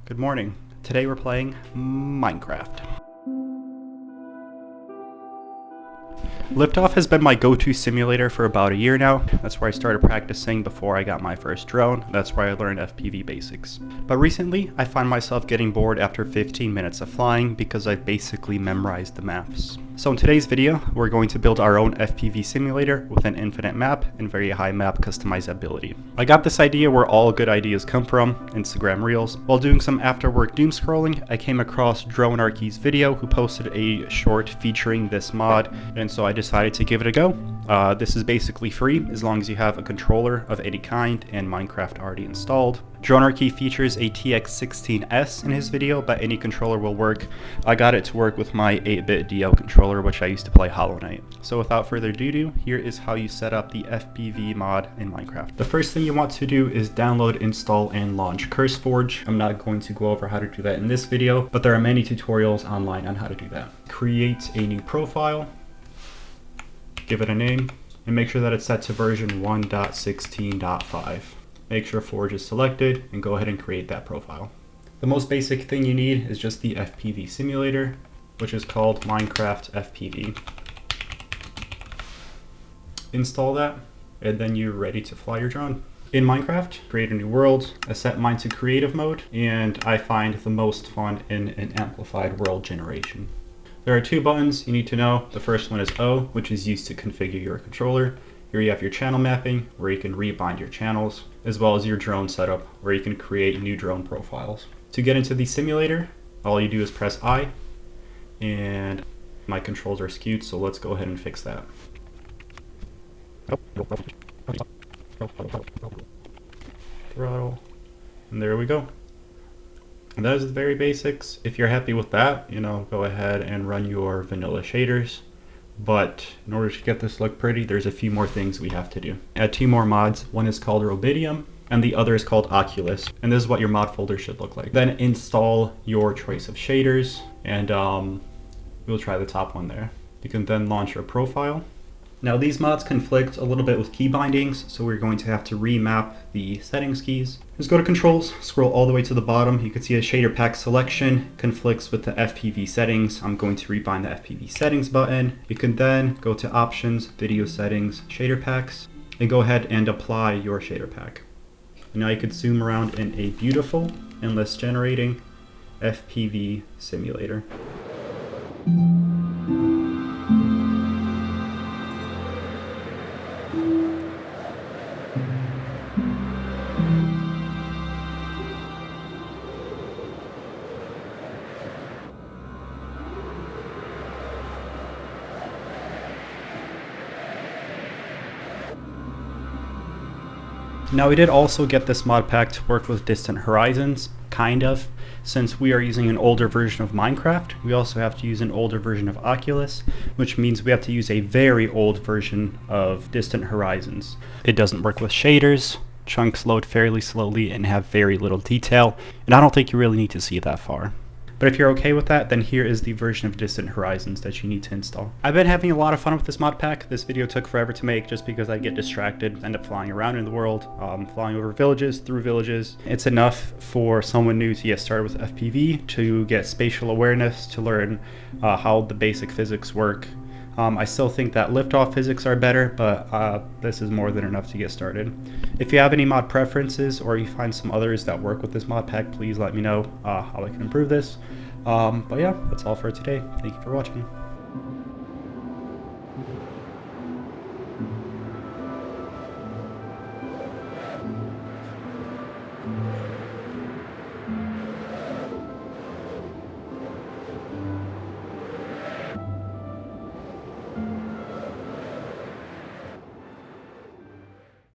Good morning. Today we're playing Minecraft. Liftoff has been my go-to simulator for about a year now. That's where I started practicing before I got my first drone. That's where I learned FPV basics. But recently, I find myself getting bored after 15 minutes of flying because I've basically memorized the maps. So in today's video, we're going to build our own FPV simulator with an infinite map and very high map customizability. I got this idea where all good ideas come from, Instagram Reels. While doing some after work doom scrolling, I came across Dronarchy's video who posted a short featuring this mod, and so I decided to give it a go. This is basically free as long as you have a controller of any kind and Minecraft already installed. Dronarchy features a TX16S in his video, but any controller will work. I got it to work with my 8-bit DL controller, which I used to play Hollow Knight. So without further ado, here is how you set up the FPV mod in Minecraft. The first thing you want to do is download, install, and launch CurseForge. I'm not going to go over how to do that in this video, but there are many tutorials online on how to do that. Create a new profile, give it a name, and make sure that it's set to version 1.16.5. Make sure Forge is selected and go ahead and create that profile. The most basic thing you need is just the FPV simulator, which is called Minecraft FPV. Install that, and then you're ready to fly your drone. In Minecraft, create a new world. I set mine to creative mode, and I find the most fun in an amplified world generation. There are two buttons you need to know. The first one is O, which is used to configure your controller. Here you have your channel mapping, where you can rebind your channels, as well as your drone setup, where you can create new drone profiles. To get into the simulator, all you do is press I, and my controls are skewed, so let's go ahead and fix that. Throttle, and there we go. And that is the very basics. If you're happy with that, go ahead and run your vanilla shaders. But in order to get this look pretty, there's a few more things we have to do. Add two more mods. One is called Rubidium, and the other is called Oculus. And this is what your mod folder should look like. Then install your choice of shaders, and we'll try the top one there. You can then launch your profile. Now these mods conflict a little bit with key bindings, so we're going to have to remap the settings keys. Just go to controls, scroll all the way to the bottom. You can see a shader pack selection conflicts with the FPV settings. I'm going to rebind the FPV settings button. You can then go to options, video settings, shader packs, and go ahead and apply your shader pack. And now you can zoom around in a beautiful, endless generating FPV simulator. Now we did also get this mod pack to work with distant horizons, kind of. Since we are using an older version of Minecraft, we also have to use an older version of Oculus, which means we have to use a very old version of distant horizons. It doesn't work with shaders, chunks load fairly slowly and have very little detail, and I don't think you really need to see that far. But if you're okay with that, then here is the version of Distant Horizons that you need to install. I've been having a lot of fun with this mod pack. This video took forever to make just because I get distracted, end up flying around in the world, flying over villages, through villages. It's enough for someone new to get started with FPV, to get spatial awareness, to learn how the basic physics work. I still think that liftoff physics are better, but this is more than enough to get started. If you have any mod preferences or you find some others that work with this mod pack, please let me know how I can improve this. But yeah, that's all for today. Thank you for watching.